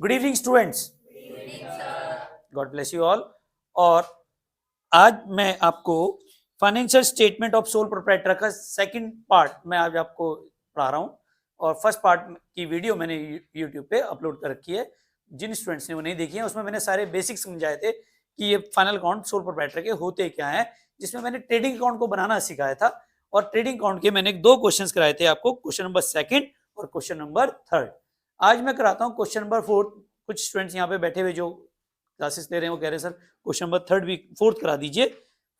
Good evening students, God bless you all. और आज मैं आपको financial statement of sole proprietor का सेकंड पार्ट मैं आज आपको पढ़ा रहा हूँ। और फर्स्ट पार्ट की वीडियो मैंने यूट्यूब पे अपलोड कर रखी है। जिन स्टूडेंट्स ने वो नहीं देखी है उसमें मैंने सारे बेसिक्स समझाए थे कि ये फाइनल अकाउंट सोल प्रोप्राइटर के होते क्या हैं, जिसमें मैंने ट्रेडिंग अकाउंट को बनाना सिखाया था। और ट्रेडिंग अकाउंट के मैंने 2 क्वेश्चंस कराए थे आपको, क्वेश्चन नंबर 2 और क्वेश्चन नंबर 3। आज मैं कराता हूँ क्वेश्चन नंबर 4। कुछ स्टूडेंट्स यहाँ पे बैठे हुए जो क्लासेस ले रहे हैं वो कह रहे हैं सर क्वेश्चन नंबर 3 भी 4th करा दीजिए।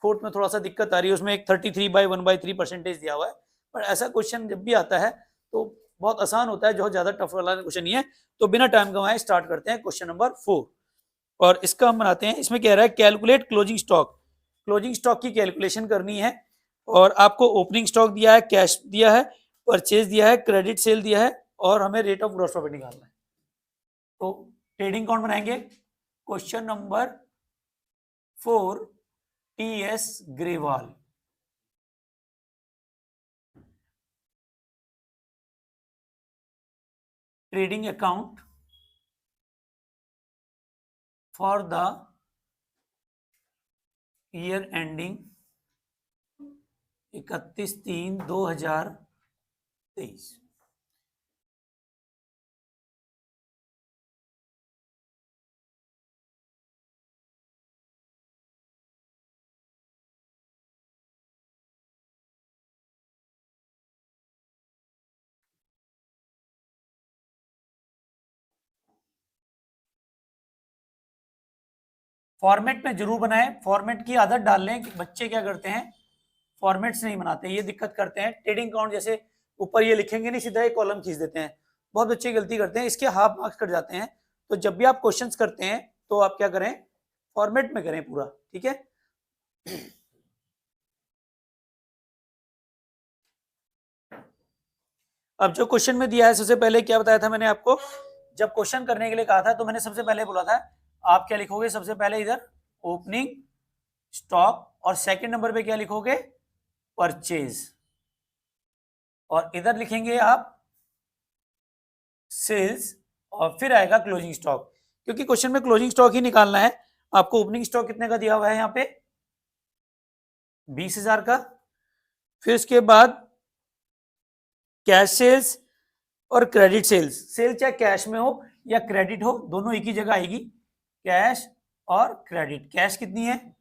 4th में थोड़ा सा दिक्कत आ रही है, उसमें एक 33/1/3% दिया हुआ है। पर ऐसा क्वेश्चन जब भी आता है तो बहुत आसान होता है, जो ज्यादा टफ वाला क्वेश्चन नहीं है। तो बिना टाइम गंवाए स्टार्ट करते हैं क्वेश्चन नंबर 4। और इसका हम बनाते हैं। इसमें कह रहा है calculate closing stock. Closing stock की कैलकुलेशन करनी है और आपको ओपनिंग स्टॉक दिया है, कैश दिया है, परचेज दिया है, क्रेडिट सेल दिया है और हमें रेट ऑफ ग्रॉस प्रॉफिट निकालना है। तो ट्रेडिंग अकाउंट बनाएंगे। Question number 4 TS Grewal. Trading account for the year ending 31/3/2023। Format में जरूर बनाएं। फॉर्मेट की आदत डाल लें कि बच्चे क्या करते हैं, फॉर्मेट्स नहीं बनाते, ये दिक्कत करते हैं। ट्रेडिंग अकाउंट जैसे ऊपर ये लिखेंगे नहीं, सीधा एक कॉलम खींच देते हैं। बहुत बच्चे गलती करते हैं, इसके हाफ मार्क्स कट जाते हैं। तो जब भी आप क्वेश्चंस करते हैं तो आप क्या करें, फॉर्मेट में करें पूरा, ठीक है। अब जो क्वेश्चन में दिया है, सबसे पहले क्या बताया था मैंने आपको, जब क्वेश्चन करने के लिए कहा था तो मैंने सबसे पहले बोला था आप क्या लिखोगे, सबसे पहले इधर ओपनिंग स्टॉक और सेकंड नंबर पे क्या लिखोगे, परचेज, और इधर लिखेंगे आप सेल्स और फिर आएगा क्लोजिंग स्टॉक। क्योंकि क्वेश्चन में क्लोजिंग स्टॉक ही निकालना है आपको। ओपनिंग स्टॉक कितने का दिया हुआ है यहाँ पे, 20,000 का। फिर उसके बाद कैश सेल्स और क्रेडिट सेल्स। सेल चाहे कैश में हो या क्रेडिट हो, दोनों एक ही जगह आएगी, कैश और क्रेडिट। कैश कितनी है,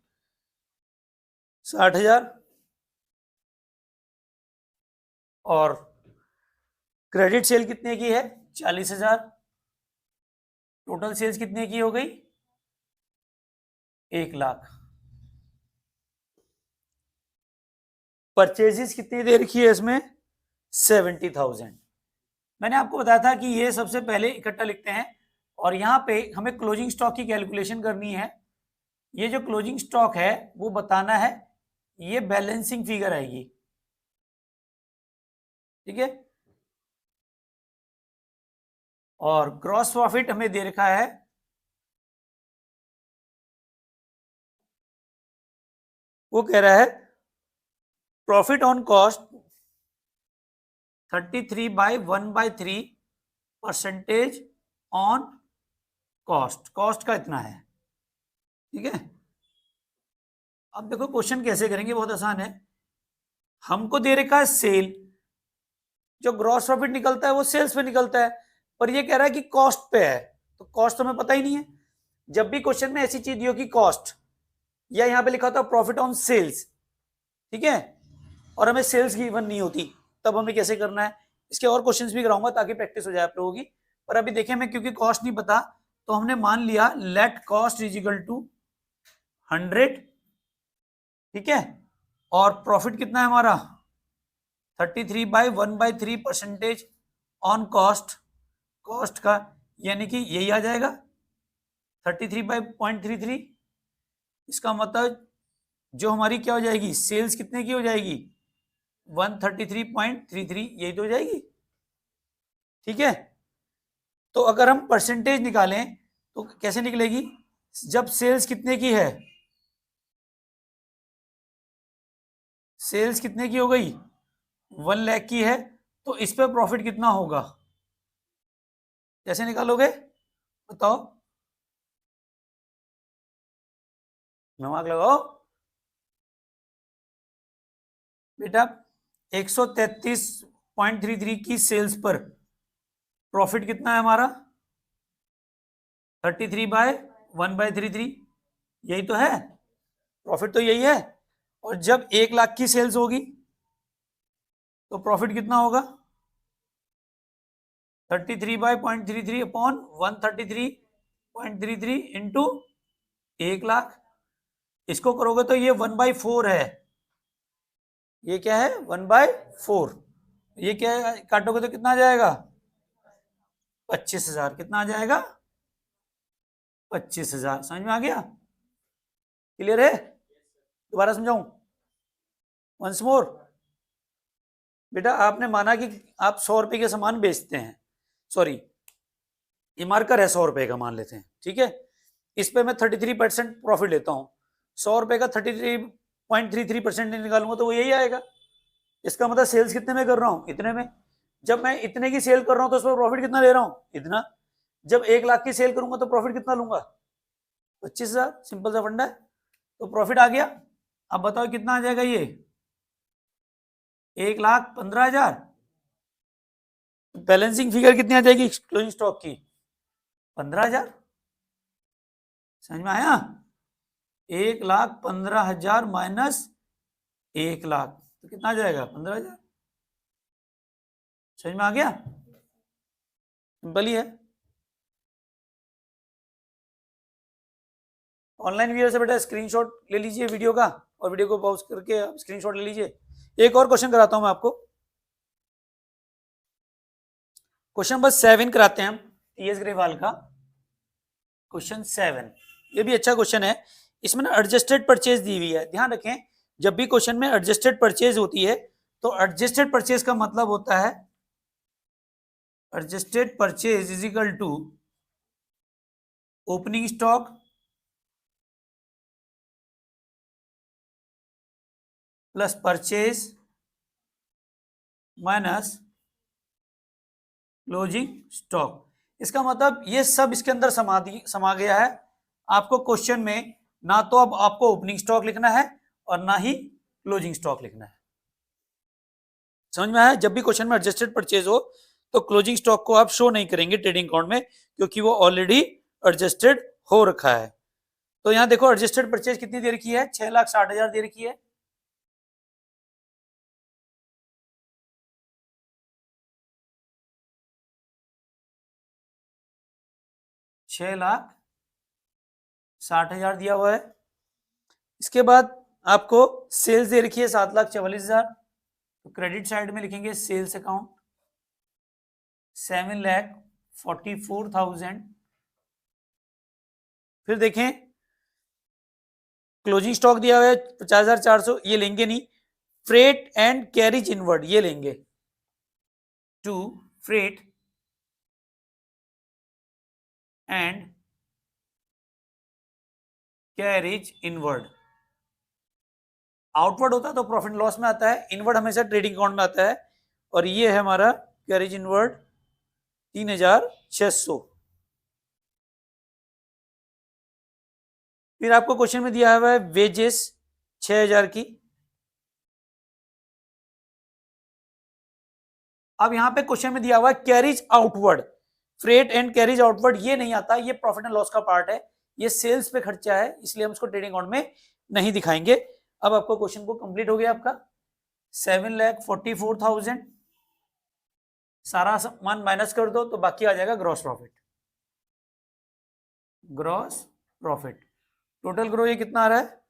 60,000, और क्रेडिट सेल कितने की है, 40,000। टोटल सेल्स कितने की हो गई, 1,00,000। परचेजेस कितनी दे रखी है इसमें, 70,000। मैंने आपको बताया था कि ये सबसे पहले इकट्ठा लिखते हैं और यहाँ पे हमें क्लोजिंग स्टॉक की कैलकुलेशन करनी है। ये जो क्लोजिंग स्टॉक है वो बताना है, ये बैलेंसिंग फिगर आएगी, ठीक है। और ग्रॉस प्रॉफिट हमें दे रखा है, वो कह रहा है profit on cost 33/1/3% on cost. Cost का इतना है, ठीक है। अब देखो क्वेश्चन कैसे करेंगे, बहुत आसान है। हमको दे रखा है सेल, जो ग्रॉस प्रॉफिट निकलता है वो सेल्स पे निकलता है, पर ये कह रहा है कि कॉस्ट पे है, तो कॉस्ट तो हमें पता ही नहीं है। जब भी क्वेश्चन में ऐसी चीज दी हो कि कॉस्ट, या यहाँ पे लिखा होता है प्रॉफिट ऑन सेल्स, ठीक है, और हमें सेल्स गिवन नहीं होती, तब हमें कैसे करना है। इसके और क्वेश्चंस भी कराऊंगा ताकि प्रैक्टिस हो जाए आप लोगों की। पर अभी देखें, हमें क्योंकि कॉस्ट नहीं पता तो हमने मान लिया let cost is equal to 100, ठीक है। और प्रॉफिट कितना है हमारा, 33/1/3% ऑन कॉस्ट। कॉस्ट का यानी कि यही आ जाएगा 33/0.33। इसका मतलब जो हमारी क्या हो जाएगी, सेल्स कितने की हो जाएगी, 133.33, यही तो हो जाएगी, ठीक है। तो अगर हम परसेंटेज निकालें तो कैसे निकलेगी, जब सेल्स कितने की है, सेल्स कितने की हो गई, 1 लाख की है, तो इस पे प्रॉफिट कितना होगा, कैसे निकालोगे, बताओ, दिमाग लगाओ बेटा। 133.33 की सेल्स पर प्रॉफिट कितना है हमारा? 33/1/33, यही तो है प्रॉफिट, तो यही है। और जब 1 लाख की सेल्स होगी तो प्रॉफिट कितना होगा? 33/0.33 अपॉन 133.33 इंटू 1 लाख। इसको करोगे तो ये 1/4 है। ये क्या है? 1/4। ये क्या है? काटोगे तो कितना आ जाएगा? 25,000। कितना आ जाएगा? 25,000। समझ में आ गया? क्लियर है? दोबारा समझाऊं? Once more. बेटा आपने माना कि आप 100 रुपए के सामान बेचते हैं, सॉरी ये मार्कर है 100 रुपए का मान लेते हैं, ठीक है। इस पे मैं 33% प्रॉफिट लेता हूँ। 100 रुपए का 33.33% निकालूंगा तो वो यही आएगा। इसका मतलब सेल्स कितने में कर रहा हूँ? इतने में। जब मैं इतने की सेल कर रहा हूँ तो उसमें प्रॉफिट कितना ले रहा हूँ? इतना। जब 1 लाख की सेल करूंगा तो प्रॉफिट कितना लूंगा? 25,000। सिंपल सा फंडा है। तो प्रॉफिट आ गया। अब बताओ कितना आ जाएगा ये? 1,15,000। बैलेंसिंग फिगर कितनी आ जाएगी क्लोजिंग स्टॉक की? 15,000। समझ में आया? 1,15,000 माइनस 1 लाख तो कितना आ जाएगा? 15,000। समझ में आ गया? सिंपल ही है। ऑनलाइन वीडियो से बेटा स्क्रीनशॉट ले लीजिए वीडियो का, और वीडियो को पॉज करके आप स्क्रीनशॉट ले लीजिए। एक और क्वेश्चन कराता हूं मैं आपको। क्वेश्चन नंबर 7 कराते हैं हम टीएस ग्रेवाल का। क्वेश्चन 7 ये भी अच्छा क्वेश्चन है। इसमें ना एडजस्टेड परचेज दी हुई है। ध्यान रखें, जब भी क्वेश्चन में एडजस्टेड परचेज होती है तो एडजस्टेड परचेज का मतलब होता है adjusted purchase is equal to opening stock plus purchase minus closing stock. इसका मतलब ये सब इसके अंदर समा गया है। आपको क्वेश्चन में ना तो अब आपको ओपनिंग स्टॉक लिखना है और ना ही क्लोजिंग स्टॉक लिखना है। समझ में आया? जब भी क्वेश्चन में एडजस्टेड परचेज हो तो क्लोजिंग स्टॉक को आप शो नहीं करेंगे ट्रेडिंग अकाउंट में, क्योंकि वो ऑलरेडी एडजस्टेड हो रखा है। तो यहां देखो एडजस्टेड परचेज कितनी दे रखी है? 6,60,000 दे रखी है। छह लाख 60,000 दिया हुआ है। इसके बाद आपको सेल्स दे रखी है 7,44,000। तो क्रेडिट साइड में लिखेंगे सेल्स अकाउंट 7,44,000। फिर देखें क्लोजिंग स्टॉक दिया हुआ है 50,400, ये लेंगे नहीं। फ्रेट एंड कैरिज इनवर्ड ये लेंगे, to freight and carriage inward. Outward होता है तो प्रॉफिट लॉस में आता है, इनवर्ड हमेशा ट्रेडिंग अकाउंट में आता है। और ये है हमारा कैरिज इनवर्ड 3,600। फिर आपको क्वेश्चन में दिया हुआ है वेजेस 6,000 की। अब यहां पे क्वेश्चन में दिया हुआ है carriage outward. Freight and carriage outward ये नहीं आता, ये प्रॉफिट एंड लॉस का पार्ट है, ये सेल्स पे खर्चा है, इसलिए हम इसको ट्रेडिंग अकाउंट में नहीं दिखाएंगे। अब आपको क्वेश्चन को कंप्लीट हो गया आपका। 7,44,000 सारा सामान माइनस कर दो तो बाकी आ जाएगा gross profit. Gross profit total grow ये कितना आ रहा है?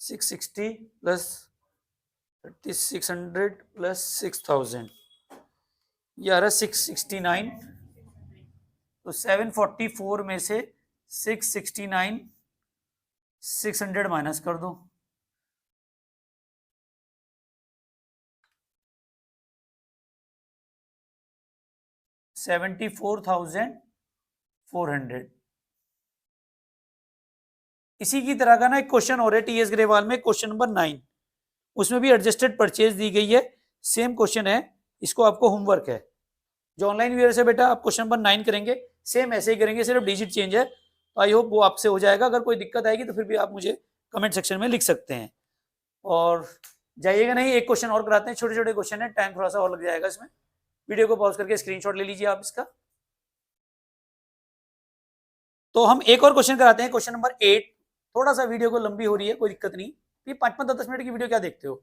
660 प्लस 3,600 प्लस 6,000, ये आ रहा है 669। तो 744 में से 669 600 माइनस कर दो। $74,400। इसी की तरह का ना एक क्वेश्चन और है टीएस ग्रेवाल में, क्वेश्चन नंबर 9। उसमें भी एडजस्टेड परचेज दी गई है, सेम क्वेश्चन है। इसको आपको होमवर्क है। जो ऑनलाइन व्यूअर से बेटा आप क्वेश्चन नंबर 9 करेंगे, सेम ऐसे ही करेंगे, सिर्फ डिजिट चेंज है। तो आई होप वो आपसे हो जाएगा। अगर कोई दिक्कत आएगी तो फिर भी आप मुझे कमेंट सेक्शन में लिख सकते हैं। और जाइएगा नहीं, एक क्वेश्चन और कराते हैं, छोटे छोटे क्वेश्चन है, टाइम थोड़ा सा और लग जाएगा इसमें। वीडियो को पॉज करके स्क्रीनशॉट ले लीजिए आप इसका। तो हम एक और क्वेश्चन कराते हैं, क्वेश्चन नंबर 8। थोड़ा सा वीडियो को लंबी हो रही है, कोई दिक्कत नहीं, ये 5-5 10 मिनट की वीडियो क्या देखते हो,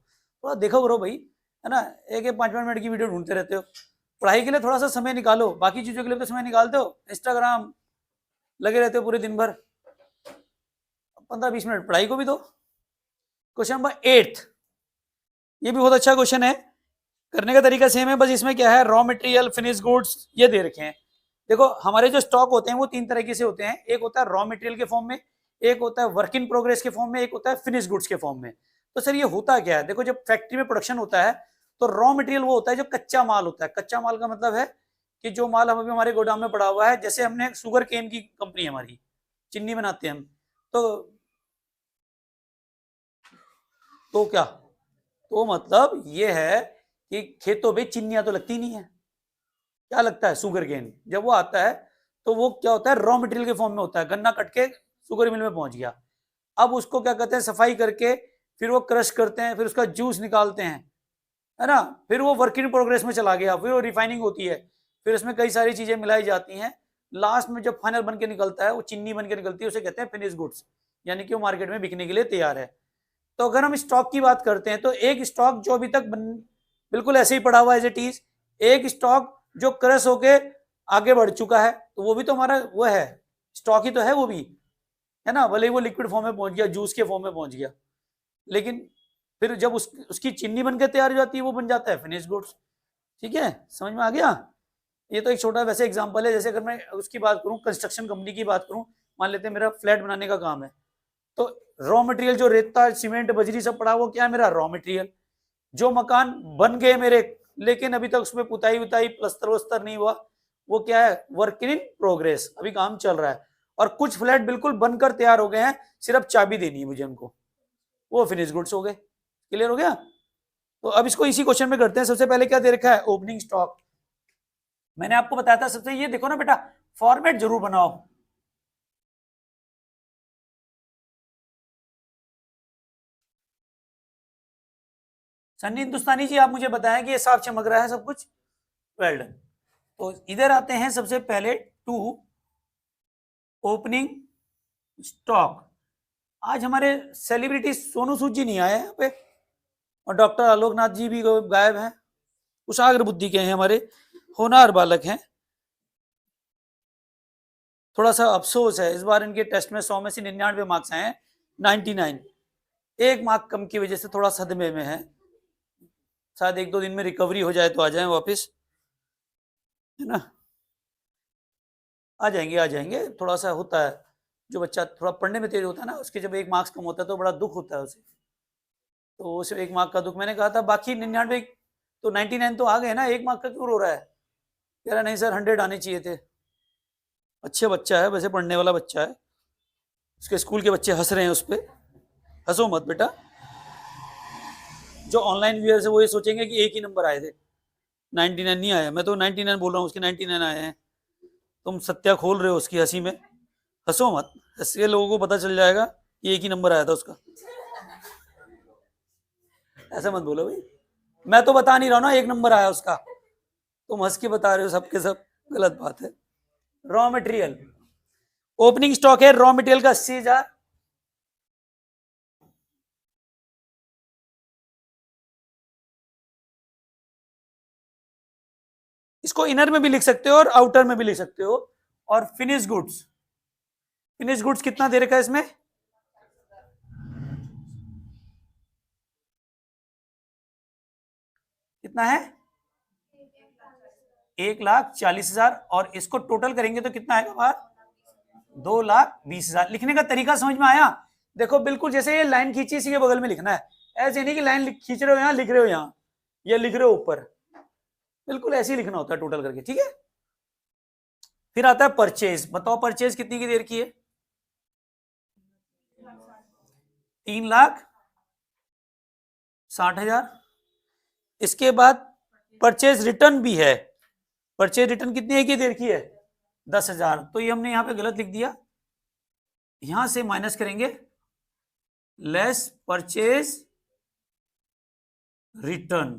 थोड़ा देखो करो भाई, है ना। एक 5-5 मिनट की वीडियो ढूंढते रहते हो। पढ़ाई के लिए थोड़ा सा समय निकालो, बाकी चीजों के लिए तो समय निकालते हो, इंस्टाग्राम लगे रहते हो पूरे दिन भर, 15-20 मिनट पढ़ाई को भी दो। क्वेश्चन नंबर 8, ये भी बहुत अच्छा क्वेश्चन है। करने का तरीका सेम है, बस इसमें क्या है, रॉ मटेरियल, फिनिश गुड्स ये दे रखे हैं। देखो हमारे जो स्टॉक होते हैं वो 3 तरीके से होते हैं, एक होता है रॉ मटेरियल के फॉर्म में, एक होता है वर्क इन प्रोग्रेस के फॉर्म में, एक होता है फिनिश गुड्स के फॉर्म में। तो सर ये होता क्या है, देखो जब फैक्ट्री में प्रोडक्शन होता है तो रॉ मटेरियल वो होता है जो कच्चा माल होता है। कच्चा माल का मतलब है कि जो माल हम अभी हमारे गोदाम में पड़ा हुआ है, जैसे हमने शुगर केन की कंपनी है हमारी, चीनी बनाते हैं हम, तो क्या, तो मतलब ये है कि खेतों पे चिन्नियां तो लगती नहीं है, क्या लगता है, शुगर केन। जब वो आता है तो वो क्या होता है, रॉ मटेरियल के फॉर्म में होता है, गन्ना कट के शुगर मिल में पहुंच गया। अब उसको क्या कहते हैं, सफाई करके फिर वो क्रश करते हैं, फिर उसका जूस निकालते हैं, है ना, फिर वो वर्क इन प्रोग्रेस में चला गया, फिर वो रिफाइनिंग होती है, फिर उसमें कई सारी चीजें मिलाई जाती हैं, लास्ट में जब फाइनल बन के निकलता है वो चिन्नी बन के निकलती है, उसे कहते हैं फिनिश गुड्स, यानी कि वो मार्केट में बिकने के लिए तैयार है। तो अगर हम स्टॉक की बात करते हैं तो एक स्टॉक जो अभी तक बिल्कुल ऐसे ही पड़ा हुआ है एज इट इज, एक स्टॉक जो क्रश होके आगे बढ़ चुका है, तो वो भी तो हमारा वो है, स्टॉक ही तो है वो भी, है ना, भले ही वो लिक्विड फॉर्म में पहुंच गया, जूस के फॉर्म में पहुंच गया, लेकिन फिर जब उसकी चीनी बनकर तैयार हो जाती है वो बन जाता है फिनिश गुड्स। ठीक है, समझ में आ गया। ये तो एक छोटा वैसे एग्जांपल है, जैसे अगर मैं उसकी बात करूं, कंस्ट्रक्शन कंपनी की बात करूं, मान लेते हैं मेरा फ्लैट बनाने का काम है, तो रॉ मटेरियल जो रेता, सीमेंट, बजरी सब पड़ा, वो क्या है, मेरा रॉ मटेरियल। जो मकान बन गए मेरे, लेकिन अभी तक उसमें पुताई उताई प्लस्तर वस्तर नहीं हुआ, वो क्या है, वर्क इन प्रोग्रेस, अभी काम चल रहा है। और कुछ फ्लैट बिल्कुल बनकर तैयार हो गए हैं, सिर्फ चाबी देनी है मुझे उनको, वो फिनिश गुड्स हो गए। क्लियर हो गया। तो अब इसको इसी क्वेश्चन में करते हैं। सबसे पहले क्या दे रखा है, ओपनिंग स्टॉक। मैंने आपको बताया था सबसे, ये देखो ना बेटा, फॉर्मेट जरूर बनाओ। सन्नी हिंदुस्तानी जी, आप मुझे बताएं कि ये साफ चमक रहा है सब कुछ, वेल डन। तो इधर आते हैं सबसे पहले टू ओपनिंग स्टॉक। आज हमारे सेलिब्रिटी सोनू सूद जी नहीं आए यहाँ पे, और डॉक्टर आलोकनाथ जी भी गायब हैं, कुशाग्र बुद्धि के हैं, हमारे होनहार बालक हैं। थोड़ा सा अफसोस है, इस बार इनके टेस्ट में 100 में से 99 मार्क्स आए हैं, 99, एक मार्क कम की वजह से थोड़ा सदमे में है। शायद 1-2 दिन में रिकवरी हो जाए तो आ जाए वापस, है ना, आ जाएंगे। थोड़ा सा होता है, जो बच्चा थोड़ा पढ़ने में तेज होता है ना, उसके जब 1 मार्क्स कम होता है तो बड़ा दुख होता है उसे, तो उसे 1 मार्क का दुख। मैंने कहा था बाकी 99, तो 99 तो आ गए ना, 1 मार्क का क्यों रो रहा है, कह रहा नहीं सर 100 आने चाहिए थे। अच्छे बच्चा है वैसे, पढ़ने वाला बच्चा है, उसके स्कूल के बच्चे हंस रहे हैं उस पर, हंसो मत बेटा। जो ऑनलाइन व्यूअर है वो ये सोचेंगे कि एक ही नंबर आए थे, 99 नहीं आया। मैं तो 99 बोल रहा हूँ, उसके 99 आए हैं। तुम सत्या खोल रहे हो उसकी हंसी में, हंसो मत, इससे लोगों को पता चल जाएगा कि एक ही नंबर आया था उसका। ऐसा मत बोलो भाई, मैं तो बता नहीं रहा हूँ ना एक नंबर आया उसका, तुम हंस के बता रहे हो, सबके सब गलत बात है। रॉ मटेरियल, ओपनिंग स्टॉक है रॉ मटेरियल का 80,000, इसको इनर में भी लिख सकते हो और आउटर में भी लिख सकते हो। और फिनिश गुड्स, फिनिश गुड्स कितना दे रखा है इसमें, कितना है, 1,40,000, और इसको टोटल करेंगे तो कितना आएगा बाहर, 2,20,000। लिखने का तरीका समझ में आया। देखो बिल्कुल जैसे ये लाइन खींची, इसी के बगल में लिखना है, ऐसे नहीं कि लाइन खींच रहे हो यहाँ लिख रहे हो यहाँ, या लिख रहे हो ऊपर, बिल्कुल ऐसे ही लिखना होता है टोटल करके। ठीक है, फिर आता है परचेज। बताओ परचेज कितनी की देर की है, 3,60,000। इसके बाद परचेज रिटर्न भी है। परचेज रिटर्न कितनी है की दे रखी है 10,000, तो ये हमने यहाँ पे गलत लिख दिया, यहां से माइनस करेंगे लेस परचेज रिटर्न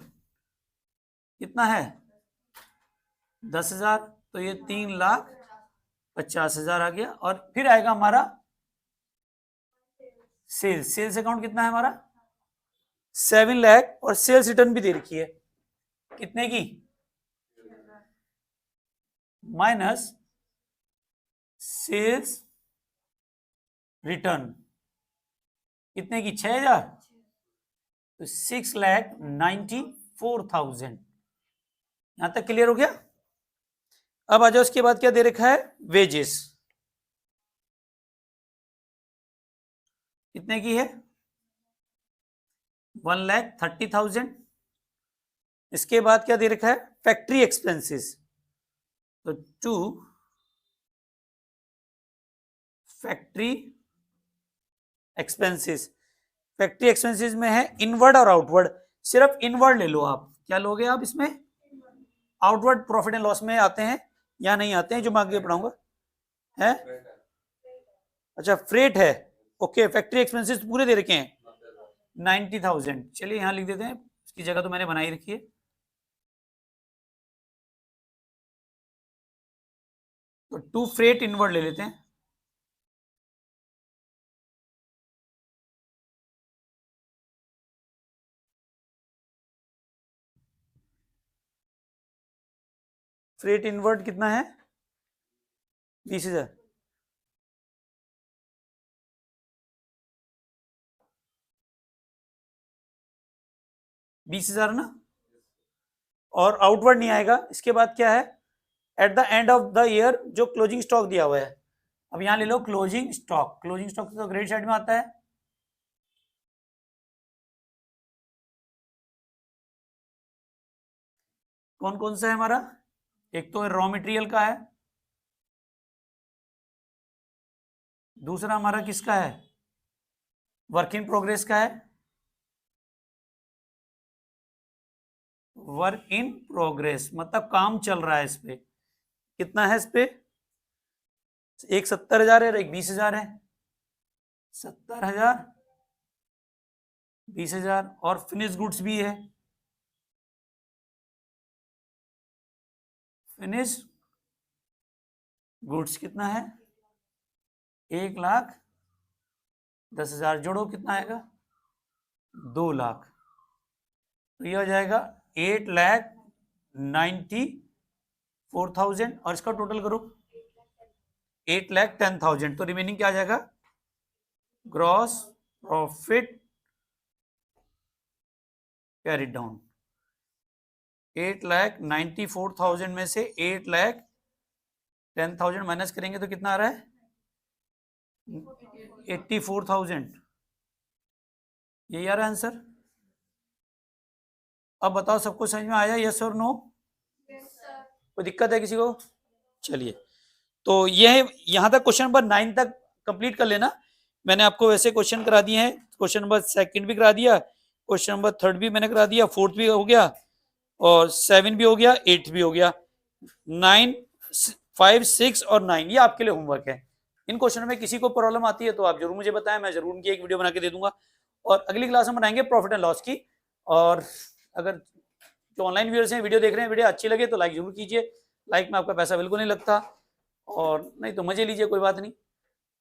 कितना है 10,000, तो ये 3,50,000 आ गया। और फिर आएगा हमारा सेल्स। सेल्स अकाउंट कितना है हमारा 7 लाख, और सेल्स रिटर्न भी दे रखी है कितने की माइनस सेल्स रिटर्न कितने की 6,000, तो 6,94,000। यहां तक क्लियर हो गया। अब आ जाओ, उसके बाद क्या दे रखा है वेजेस कितने की है 1,30,000। इसके बाद क्या दे रखा है फैक्ट्री एक्सपेंसेस, तो 2 फैक्ट्री एक्सपेंसेस। फैक्ट्री एक्सपेंसेस में है इनवर्ड और आउटवर्ड, सिर्फ इनवर्ड ले लो आप। क्या लोगे आप इसमें, आउटवर्ड प्रॉफिट एंड लॉस में आते हैं या नहीं आते हैं, जो मैं आगे पढ़ाऊंगा है। अच्छा फ्रेट है, ओके। फैक्ट्री एक्सपेंसेस पूरे दे रखे हैं 90,000। चलिए यहां लिख देते हैं, इसकी जगह तो मैंने बनाई रखी है। तो 2 फ्रेट इनवर्ड ले लेते हैं, फ्रेट इनवर्ड कितना है 20,000। ना, और आउटवर्ड नहीं आएगा। इसके बाद क्या है at the end of the year जो क्लोजिंग स्टॉक दिया हुआ है। अब यहां ले लो क्लोजिंग स्टॉक, क्लोजिंग स्टॉक तो क्रेडिट साइड में आता है। कौन कौन सा है हमारा, एक तो रॉ मटेरियल का है, दूसरा हमारा किसका है वर्क इन प्रोग्रेस का है, वर्क इन प्रोग्रेस मतलब काम चल रहा है। इस पे कितना है, इस पे एक 70,000 है और एक 20,000 है। 70,000 20,000, और फिनिश गुड्स भी है, फिनिश गुड्स कितना है 1,10,000, जोड़ो कितना आएगा 2 लाख, तो ये हो जाएगा 8,94,000, और इसका टोटल करो 8,10,000, तो रिमेनिंग क्या आ जाएगा ग्रॉस प्रॉफिट कैरी डाउन। 8,94,000 में से 8,10,000 माइनस करेंगे तो कितना आ रहा है 84,000। यही आ रहा है आंसर। अब बताओ सबको समझ में आया, यस और नो? कोई दिक्कत है किसी को? चलिए, तो यह यहां तक क्वेश्चन नंबर 9 तक कंप्लीट कर लेना। मैंने आपको वैसे क्वेश्चन करा दिए हैं, क्वेश्चन नंबर 2 भी करा दिया, क्वेश्चन नंबर 3 भी मैंने करा दिया, 4 भी हो गया, और 7 भी हो गया, 8 भी हो गया। 9, 5, 6 और 9 ये आपके लिए होमवर्क है। इन क्वेश्चन में किसी को प्रॉब्लम आती है तो आप जरूर मुझे बताएं, मैं जरूर उनकी एक वीडियो बना के दे दूंगा। और अगली क्लास में बनाएंगे प्रॉफिट एंड लॉस की। और अगर जो ऑनलाइन व्यूअर्स हैं वीडियो देख रहे हैं, वीडियो अच्छी लगे तो लाइक जरूर कीजिए, लाइक में आपका पैसा बिल्कुल नहीं लगता, और नहीं तो मजे लीजिए, कोई बात नहीं।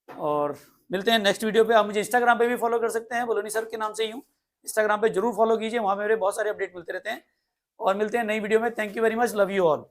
और मिलते हैं नेक्स्ट वीडियो पे। आप मुझे इंस्टाग्राम पे भी फॉलो कर सकते हैं, बोलोनी सर के नाम से ही हूँ, इंस्टाग्राम पे जरूर फॉलो कीजिए, वहां मेरे बहुत सारे अपडेट मिलते रहते हैं। और मिलते हैं नई वीडियो में। Thank you very much, love you all.